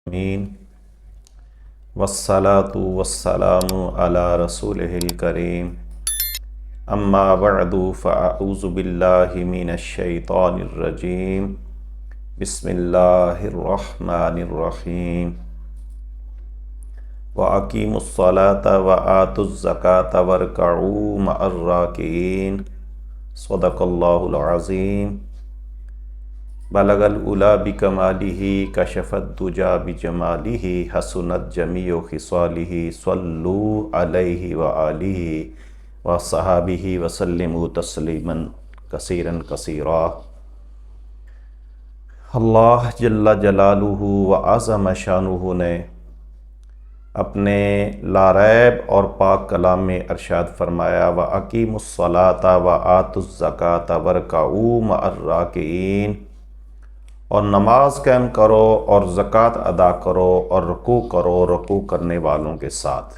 آمین والصلاة والسلام علی رسولہ الکریم اما بعد فاعوذ باللہ من الشیطان الرجیم بسم اللہ الرحمن الرحیم وَأَقِیمُوا الصَّلَاةَ وَآتُوا الزَّکَاةَ وَارْکَعُوا مَعَ الراکعین صدق اللہ العظیم بلغ العلا بکمالہ کشف الدجی بجمالہ حسنت جمیع خصالہ صلوا علیہ وآلہ وصحابہ وسلموا تسلیما کثیرا کثیرا۔ اللہ جل جلالہ وعظم شانہ نے اپنے لا ریب اور پاک کلام میں ارشاد فرمایا وَأَقِیمُوا الصَّلَاةَ وَآتُوا الزَّکَاةَ وَارْکَعُوا مَعَ الراکعین، اور نماز قائم کرو اور زکوٰۃ ادا کرو اور رکوع کرو رکوع کرنے والوں کے ساتھ۔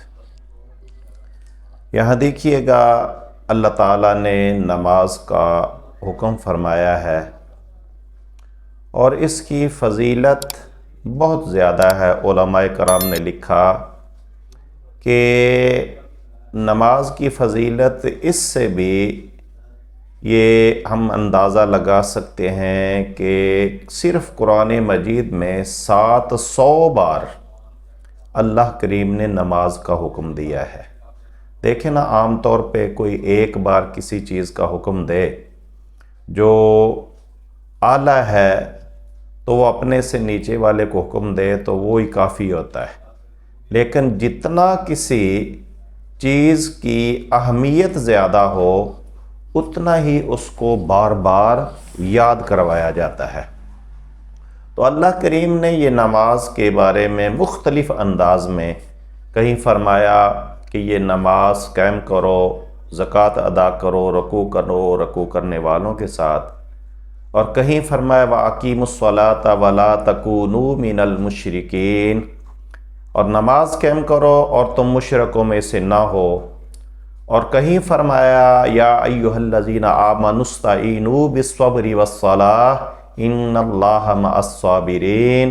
یہاں دیکھیے گا اللہ تعالیٰ نے نماز کا حکم فرمایا ہے اور اس کی فضیلت بہت زیادہ ہے۔ علماء کرام نے لکھا کہ نماز کی فضیلت اس سے بھی یہ ہم اندازہ لگا سکتے ہیں کہ صرف قرآن مجید میں 700 بار اللہ کریم نے نماز کا حکم دیا ہے۔ دیکھیں نا، عام طور پہ کوئی ایک بار کسی چیز کا حکم دے جو اعلیٰ ہے تو وہ اپنے سے نیچے والے کو حکم دے تو وہی کافی ہوتا ہے، لیکن جتنا کسی چیز کی اہمیت زیادہ ہو اتنا ہی اس کو بار بار یاد کروایا جاتا ہے۔ تو اللہ کریم نے یہ نماز کے بارے میں مختلف انداز میں کہیں فرمایا کہ یہ نماز قائم کرو، زکوٰۃ ادا کرو، رکوع کرو رکوع کرنے والوں کے ساتھ، اور کہیں فرمایا وَأَقِیمُوا الصَّلَاةَ وَلَا تَکُونُوا مِنَ الْمُشْرِکِینَ، اور نماز قائم کرو اور تم مشرکوں میں سے نہ ہو، اور کہیں فرمایا یا ایھا الذین آمنوا استعینوا بالصبر والصلاۃ ان اللہ مع الصابرین،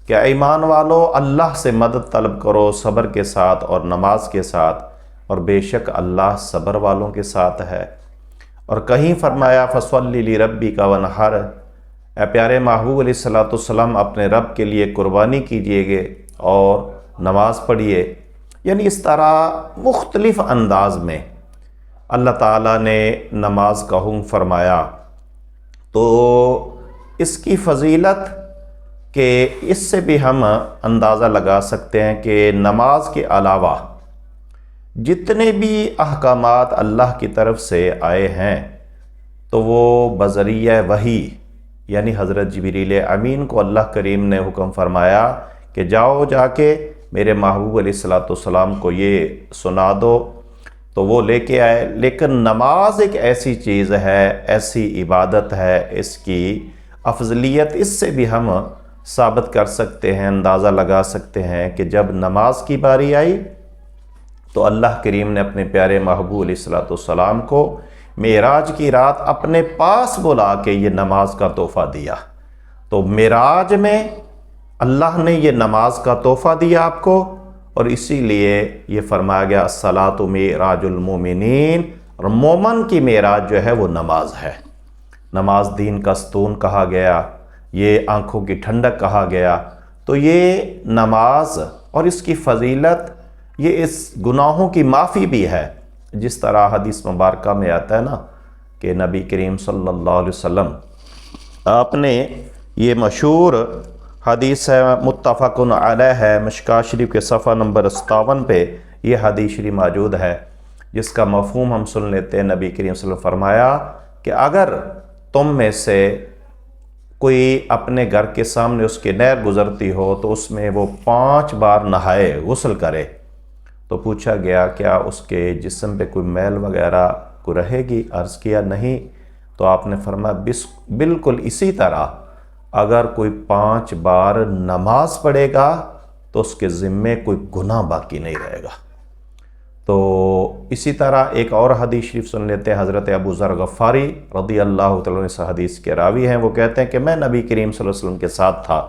کہ ایمان والو اللہ سے مدد طلب کرو صبر کے ساتھ اور نماز کے ساتھ، اور بے شک اللہ صبر والوں کے ساتھ ہے۔ اور کہیں فرمایا فصل لربک وانحر، اے پیارے محبوب علیہ الصلوۃ والسلام اپنے رب کے لیے قربانی کیجئے گے اور نماز پڑھیے۔ یعنی اس طرح مختلف انداز میں اللہ تعالیٰ نے نماز کا حکم فرمایا۔ تو اس کی فضیلت کہ اس سے بھی ہم اندازہ لگا سکتے ہیں کہ نماز کے علاوہ جتنے بھی احکامات اللہ کی طرف سے آئے ہیں تو وہ بذریعہ وحی، یعنی حضرت جبریل امین کو اللہ کریم نے حکم فرمایا کہ جاؤ جا کے میرے محبوب علیہ الصلوۃ والسلام کو یہ سنا دو، تو وہ لے کے آئے۔ لیکن نماز ایک ایسی چیز ہے، ایسی عبادت ہے، اس کی افضلیت اس سے بھی ہم ثابت کر سکتے ہیں، اندازہ لگا سکتے ہیں کہ جب نماز کی باری آئی تو اللہ کریم نے اپنے پیارے محبوب علیہ الصلوۃ والسلام کو معراج کی رات اپنے پاس بلا کے یہ نماز کا تحفہ دیا۔ تو معراج میں اللہ نے یہ نماز کا تحفہ دیا آپ کو، اور اسی لیے یہ فرمایا گیا الصلاۃ معراج المومنین، اور مومن کی معراج جو ہے وہ نماز ہے۔ نماز دین کا ستون کہا گیا، یہ آنکھوں کی ٹھنڈک کہا گیا۔ تو یہ نماز اور اس کی فضیلت یہ اس گناہوں کی معافی بھی ہے، جس طرح حدیث مبارکہ میں آتا ہے نا کہ نبی کریم صلی اللہ علیہ وسلم آپ نے یہ مشہور حدیث ہے، متفق علیہ ہے، مشکوٰۃ شریف کے صفحہ نمبر 57 پہ یہ حدیث شریف موجود ہے، جس کا مفہوم ہم سن لیتے ہیں۔ نبی کریم صلی اللہ علیہ وسلم فرمایا کہ اگر تم میں سے کوئی اپنے گھر کے سامنے اس کی نہر گزرتی ہو تو اس میں وہ 5 بار نہائے، غسل کرے، تو پوچھا گیا کیا اس کے جسم پہ کوئی میل وغیرہ کو رہے گی؟ عرض کیا نہیں، تو آپ نے فرمایا بالکل اسی طرح اگر کوئی 5 بار نماز پڑھے گا تو اس کے ذمے کوئی گناہ باقی نہیں رہے گا۔ تو اسی طرح ایک اور حدیث شریف سن لیتے ہیں، حضرت ابو ذر غفاری رضی اللہ تعالیٰ عنہ اس حدیث کے راوی ہیں، وہ کہتے ہیں کہ میں نبی کریم صلی اللہ علیہ وسلم کے ساتھ تھا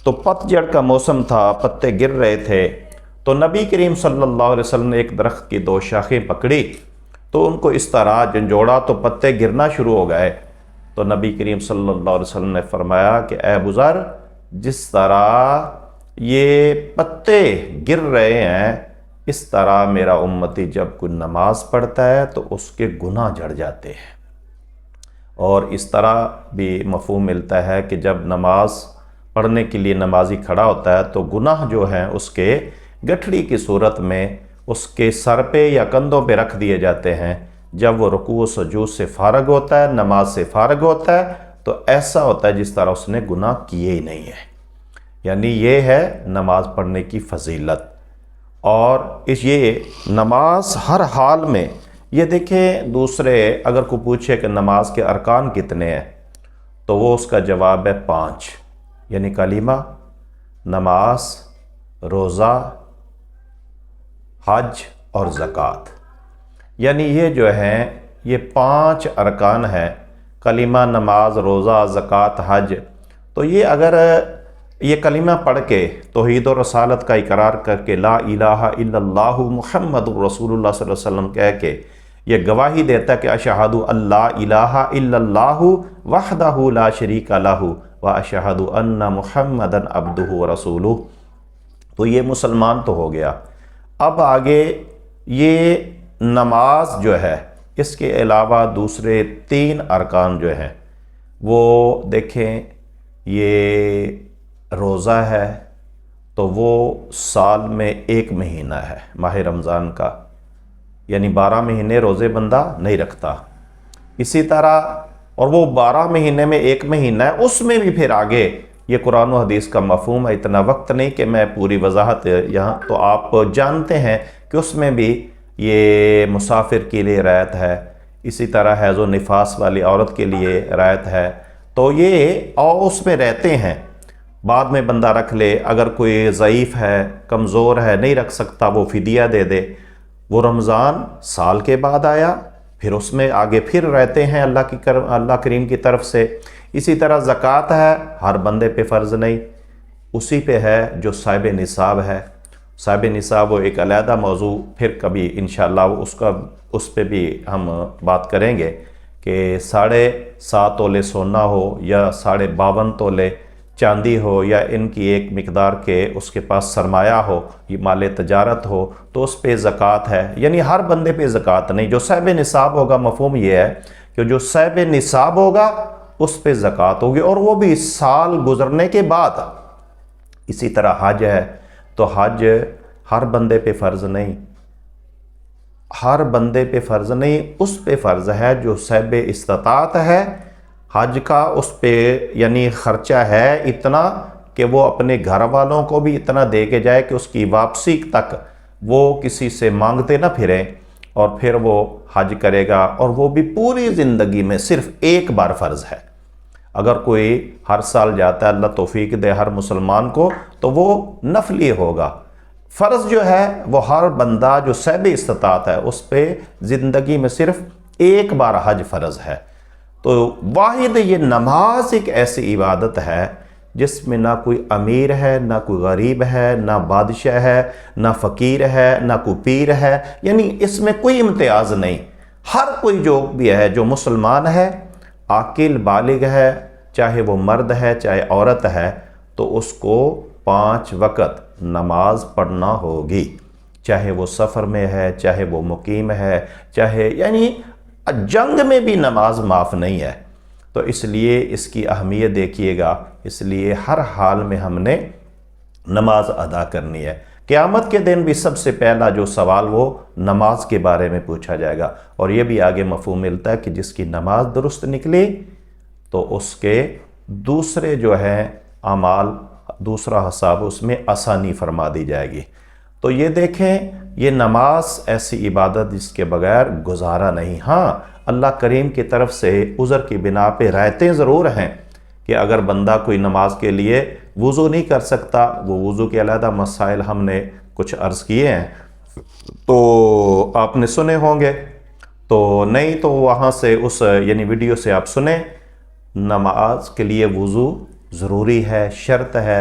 تو پتجھڑ کا موسم تھا، پتے گر رہے تھے، تو نبی کریم صلی اللہ علیہ وسلم نے ایک درخت کی 2 شاخیں پکڑی تو ان کو اس طرح جھنجھوڑا تو پتے گرنا شروع ہو گئے۔ تو نبی کریم صلی اللہ علیہ وسلم نے فرمایا کہ اے ابو ذر، جس طرح یہ پتے گر رہے ہیں اس طرح میرا امتی جب کوئی نماز پڑھتا ہے تو اس کے گناہ جھڑ جاتے ہیں۔ اور اس طرح بھی مفہوم ملتا ہے کہ جب نماز پڑھنے کے لیے نمازی کھڑا ہوتا ہے تو گناہ جو ہیں اس کے گٹھڑی کی صورت میں اس کے سر پہ یا کندھوں پہ رکھ دیے جاتے ہیں۔ جب وہ رکوع و سجود سے فارغ ہوتا ہے، نماز سے فارغ ہوتا ہے، تو ایسا ہوتا ہے جس طرح اس نے گناہ کیے ہی نہیں ہے۔ یعنی یہ ہے نماز پڑھنے کی فضیلت۔ اور یہ نماز ہر حال میں، یہ دیکھیں دوسرے اگر کوئی پوچھے کہ نماز کے ارکان کتنے ہیں تو وہ اس کا جواب ہے 5، یعنی کلمہ، نماز، روزہ، حج اور زکوٰۃ۔ یعنی یہ جو ہیں یہ 5 ارکان ہیں، کلمہ، نماز، روزہ، زکوٰۃ، حج۔ تو یہ اگر یہ کلمہ پڑھ کے توحید و رسالت کا اقرار کر کے لا الہ الا اللہ محمد رسول اللہ صلی اللہ علیہ وسلم کہہ کے یہ گواہی دیتا ہے کہ اشہد ان لا الہ الا اللہ وحدہ لا شریک لہ واشہد ان محمدا عبدہ ورسولہ، تو یہ مسلمان تو ہو گیا۔ اب آگے یہ نماز جو ہے اس کے علاوہ دوسرے 3 ارکان جو ہیں وہ دیکھیں، یہ روزہ ہے تو وہ سال میں 1 مہینہ ہے، ماہ رمضان کا، یعنی 12 مہینے روزے بندہ نہیں رکھتا۔ اسی طرح اور وہ 12 مہینے میں 1 مہینہ ہے، اس میں بھی پھر آگے یہ قرآن و حدیث کا مفہوم ہے، اتنا وقت نہیں کہ میں پوری وضاحت یہاں، تو آپ جانتے ہیں کہ اس میں بھی یہ مسافر کے لیے رعایت ہے، اسی طرح حیض و نفاس والی عورت کے لیے رعایت ہے۔ تو یہ اور اس میں رہتے ہیں، بعد میں بندہ رکھ لے، اگر کوئی ضعیف ہے، کمزور ہے، نہیں رکھ سکتا، وہ فدیہ دے دے۔ وہ رمضان سال کے بعد آیا، پھر اس میں آگے پھر رہتے ہیں اللہ کریم کی طرف سے۔ اسی طرح زکوٰۃ ہے، ہر بندے پہ فرض نہیں، اسی پہ ہے جو صاحب نصاب ہے۔ صاحب نصاب وہ ایک علیحدہ موضوع، پھر کبھی انشاءاللہ اس پہ بھی ہم بات کریں گے کہ 7.5 تولے سونا ہو یا 52.5 تولے چاندی ہو یا ان کی ایک مقدار کے اس کے پاس سرمایہ ہو، یہ مال تجارت ہو، تو اس پہ زکوٰۃ ہے۔ یعنی ہر بندے پہ زکوٰۃ نہیں، جو صاحب نصاب ہوگا، مفہوم یہ ہے کہ جو صاحب نصاب ہوگا اس پہ زکوٰۃ ہوگی، اور وہ بھی سال گزرنے کے بعد۔ اسی طرح حج ہے تو حج ہر بندے پہ فرض نہیں، ہر بندے پہ فرض نہیں، اس پہ فرض ہے جو صاحب استطاعت ہے حج کا، اس پہ یعنی خرچہ ہے اتنا کہ وہ اپنے گھر والوں کو بھی اتنا دے کے جائے کہ اس کی واپسی تک وہ کسی سے مانگتے نہ پھریں، اور پھر وہ حج کرے گا، اور وہ بھی پوری زندگی میں صرف 1 بار فرض ہے۔ اگر کوئی ہر سال جاتا ہے، اللہ توفیق دے ہر مسلمان کو، تو وہ نفلی ہوگا۔ فرض جو ہے وہ ہر بندہ جو صاحب استطاعت ہے اس پہ زندگی میں صرف 1 بار حج فرض ہے۔ تو واحد یہ نماز ایک ایسی عبادت ہے جس میں نہ کوئی امیر ہے، نہ کوئی غریب ہے، نہ بادشاہ ہے، نہ فقیر ہے، نہ کوئی پیر ہے، یعنی اس میں کوئی امتیاز نہیں۔ ہر کوئی جو بھی ہے، جو مسلمان ہے، عاقل بالغ ہے، چاہے وہ مرد ہے چاہے عورت ہے، تو اس کو 5 وقت نماز پڑھنا ہوگی، چاہے وہ سفر میں ہے، چاہے وہ مقیم ہے، چاہے یعنی جنگ میں بھی نماز معاف نہیں ہے۔ تو اس لیے اس کی اہمیت دیکھیے گا، اس لیے ہر حال میں ہم نے نماز ادا کرنی ہے۔ قیامت کے دن بھی سب سے پہلا جو سوال وہ نماز کے بارے میں پوچھا جائے گا، اور یہ بھی آگے مفہوم ملتا ہے کہ جس کی نماز درست نکلی تو اس کے دوسرے جو ہیں اعمال، دوسرا حساب اس میں آسانی فرما دی جائے گی۔ تو یہ دیکھیں، یہ نماز ایسی عبادت جس کے بغیر گزارا نہیں۔ ہاں، اللہ کریم کی طرف سے عذر کی بنا پہ رعایتیں ضرور ہیں کہ اگر بندہ کوئی نماز کے لیے وضو نہیں کر سکتا، وہ وضو کے علیحدہ مسائل ہم نے کچھ عرض کیے ہیں، تو آپ نے سنے ہوں گے، تو نہیں تو وہاں سے اس یعنی ویڈیو سے آپ سنیں۔ نماز کے لیے وضو ضروری ہے، شرط ہے،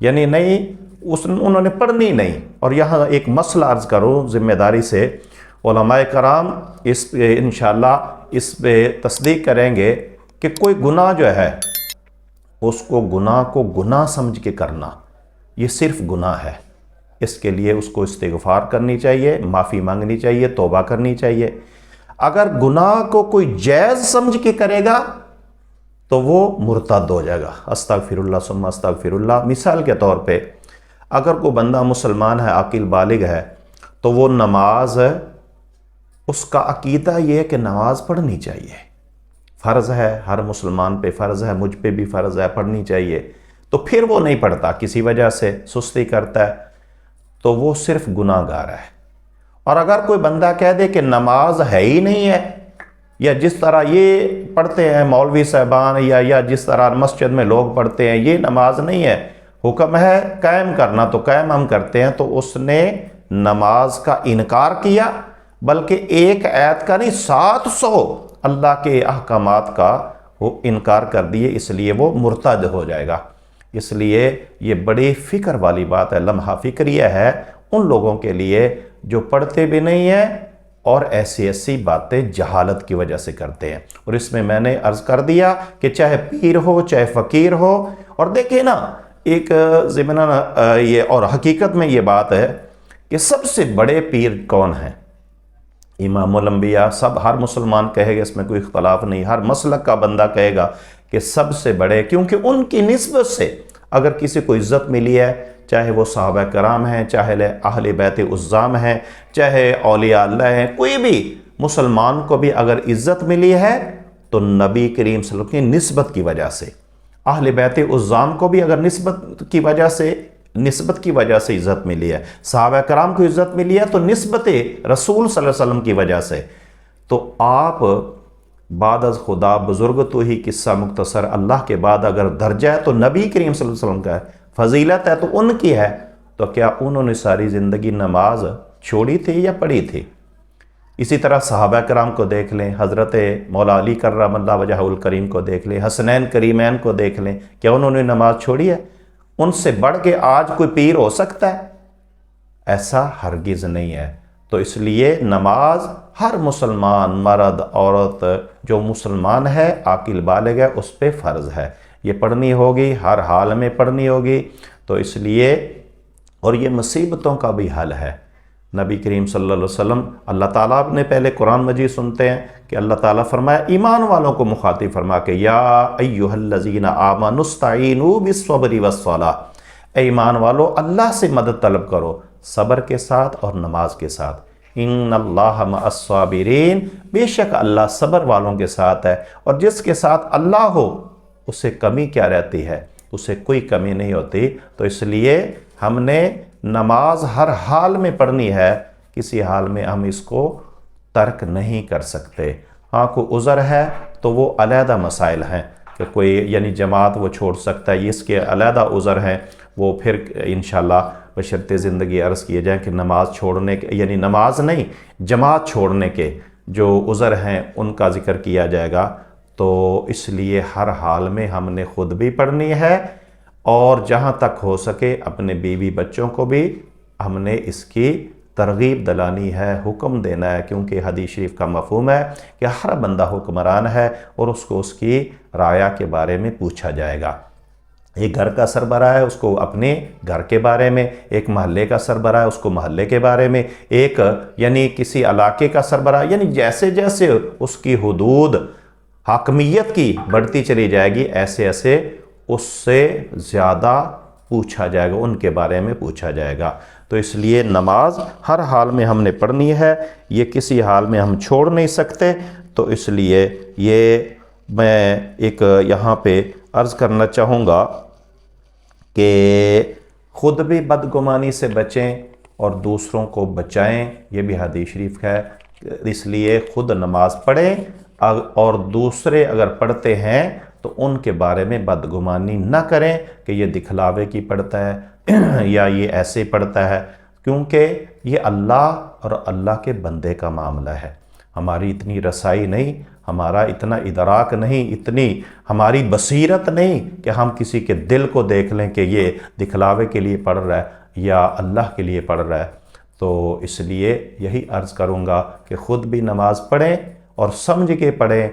یعنی نہیں انہوں نے پڑھنی نہیں۔ اور یہاں ایک مسئلہ عرض کروں ذمہ داری سے، علماء کرام اس پہ انشاءاللہ اس پہ تصدیق کریں گے کہ کوئی گناہ جو ہے اس کو گناہ سمجھ کے کرنا، یہ صرف گناہ ہے، اس کے لیے اس کو استغفار کرنی چاہیے، معافی مانگنی چاہیے، توبہ کرنی چاہیے۔ اگر گناہ کو کوئی جائز سمجھ کے کرے گا تو وہ مرتد ہو جائے گا، استغفر اللہ ثم استغفر اللہ۔ مثال کے طور پہ اگر کوئی بندہ مسلمان ہے، عاقل بالغ ہے، تو وہ نماز، اس کا عقیدہ یہ ہے کہ نماز پڑھنی چاہیے، فرض ہے، ہر مسلمان پہ فرض ہے، مجھ پہ بھی فرض ہے، پڑھنی چاہیے، تو پھر وہ نہیں پڑھتا، کسی وجہ سے سستی کرتا ہے، تو وہ صرف گناہ گار ہے۔ اور اگر کوئی بندہ کہہ دے کہ نماز ہے ہی نہیں ہے، یا جس طرح یہ پڑھتے ہیں مولوی صاحبان یا جس طرح مسجد میں لوگ پڑھتے ہیں یہ نماز نہیں ہے، حکم ہے قائم کرنا تو قائم ہم کرتے ہیں، تو اس نے نماز کا انکار کیا، بلکہ ایک آیت کا نہیں 700 اللہ کے احکامات کا وہ انکار کر دیے، اس لیے وہ مرتد ہو جائے گا۔ اس لیے یہ بڑی فکر والی بات ہے، لمحہ فکریہ ہے ان لوگوں کے لیے جو پڑھتے بھی نہیں ہیں اور ایسی باتیں جہالت کی وجہ سے کرتے ہیں۔ اور اس میں میں نے عرض کر دیا کہ چاہے پیر ہو چاہے فقیر ہو، اور دیکھیں نا ایک ضمناً یہ اور حقیقت میں یہ بات ہے کہ سب سے بڑے پیر کون ہیں؟ امام الانبیاء، سب ہر مسلمان کہے گا، اس میں کوئی اختلاف نہیں، ہر مسلک کا بندہ کہے گا کہ سب سے بڑے، کیونکہ ان کی نسبت سے اگر کسی کو عزت ملی ہے، چاہے وہ صحابہ کرام ہیں، چاہے اہل بیت عظام ہیں، چاہے اولیاء اللہ ہیں، کوئی بھی مسلمان کو بھی اگر عزت ملی ہے تو نبی کریم صلی اللہ علیہ وسلم کی نسبت کی وجہ سے، اہل بیت عظام کو بھی اگر نسبت کی وجہ سے عزت ملی ہے، صحابہ کرام کو عزت ملی ہے تو نسبت رسول صلی اللہ علیہ وسلم کی وجہ سے۔ تو آپ بعد از خدا بزرگ تو ہی قصہ مختصر، اللہ کے بعد اگر درجہ ہے تو نبی کریم صلی اللہ علیہ وسلم کا ہے، فضیلت ہے تو ان کی ہے، تو کیا انہوں نے ساری زندگی نماز چھوڑی تھی یا پڑھی تھی؟ اسی طرح صحابہ کرام کو دیکھ لیں، حضرت مولا علی کرم اللہ وجہہ الکریم کو دیکھ لیں، حسنین کریمین کو دیکھ لیں، کیا انہوں نے نماز چھوڑی ہے؟ ان سے بڑھ کے آج کوئی پیر ہو سکتا ہے؟ ایسا ہرگز نہیں ہے۔ تو اس لیے نماز ہر مسلمان، مرد عورت جو مسلمان ہے، عاقل بالغ ہے، اس پہ فرض ہے، یہ پڑھنی ہوگی، ہر حال میں پڑھنی ہوگی۔ تو اس لیے، اور یہ مصیبتوں کا بھی حل ہے۔ نبی کریم صلی اللہ علیہ وسلم، اللہ تعالیٰ نے پہلے قرآن مجید سنتے ہیں کہ اللہ تعالیٰ فرمایا ایمان والوں کو مخاطب فرما کے، یا ایھا الذین آمنوا استعینوا بالصبر والصلاۃ، اے ایمان والو اللہ سے مدد طلب کرو صبر کے ساتھ اور نماز کے ساتھ، ان اللہ مع الصابرین، بے شک اللہ صبر والوں کے ساتھ ہے۔ اور جس کے ساتھ اللہ ہو اسے کمی کیا رہتی ہے؟ اسے کوئی کمی نہیں ہوتی۔ تو اس لیے ہم نے نماز ہر حال میں پڑھنی ہے، کسی حال میں ہم اس کو ترک نہیں کر سکتے۔ ہاں کوئی عذر ہے تو وہ علیحدہ مسائل ہیں کہ کوئی یعنی جماعت وہ چھوڑ سکتا ہے، اس کے علیحدہ عذر ہیں، وہ پھر انشاءاللہ بشرط زندگی عرض کیے جائیں کہ نماز چھوڑنے کے یعنی نماز نہیں، جماعت چھوڑنے کے جو عذر ہیں ان کا ذکر کیا جائے گا۔ تو اس لیے ہر حال میں ہم نے خود بھی پڑھنی ہے، اور جہاں تک ہو سکے اپنے بیوی بچوں کو بھی ہم نے اس کی ترغیب دلانی ہے، حکم دینا ہے، کیونکہ حدیث شریف کا مفہوم ہے کہ ہر بندہ حکمران ہے اور اس کو اس کی رعایا کے بارے میں پوچھا جائے گا۔ ایک گھر کا سربراہ ہے، اس کو اپنے گھر کے بارے میں، ایک محلے کا سربراہ ہے، اس کو محلے کے بارے میں، ایک یعنی کسی علاقے کا سربراہ، یعنی جیسے جیسے اس کی حدود حاکمیت کی بڑھتی چلی جائے گی، ایسے ایسے اس سے زیادہ پوچھا جائے گا، ان کے بارے میں پوچھا جائے گا۔ تو اس لیے نماز ہر حال میں ہم نے پڑھنی ہے، یہ کسی حال میں ہم چھوڑ نہیں سکتے۔ تو اس لیے یہ میں ایک یہاں پہ عرض کرنا چاہوں گا کہ خود بھی بدگمانی سے بچیں اور دوسروں کو بچائیں، یہ بھی حدیث شریف ہے۔ اس لیے خود نماز پڑھیں، اور دوسرے اگر پڑھتے ہیں تو ان کے بارے میں بدگمانی نہ کریں کہ یہ دکھلاوے کی پڑھتا ہے یا یہ ایسے پڑھتا ہے، کیونکہ یہ اللہ اور اللہ کے بندے کا معاملہ ہے۔ ہماری اتنی رسائی نہیں، ہمارا اتنا ادراک نہیں، اتنی ہماری بصیرت نہیں کہ ہم کسی کے دل کو دیکھ لیں کہ یہ دکھلاوے کے لیے پڑھ رہا ہے یا اللہ کے لیے پڑھ رہا ہے۔ تو اس لیے یہی عرض کروں گا کہ خود بھی نماز پڑھیں اور سمجھ کے پڑھیں،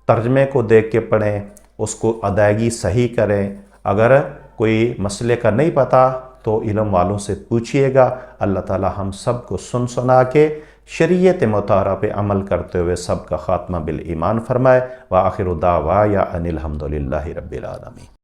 ترجمے کو دیکھ کے پڑھیں، اس کو ادائیگی صحیح کریں۔ اگر کوئی مسئلے کا نہیں پتہ تو علم والوں سے پوچھئے گا۔ اللہ تعالی ہم سب کو سنا کے شریعت مطہرہ پہ عمل کرتے ہوئے سب کا خاتمہ بالایمان فرمائے۔ وآخر دعوایا ان الحمدللہ رب العالمین۔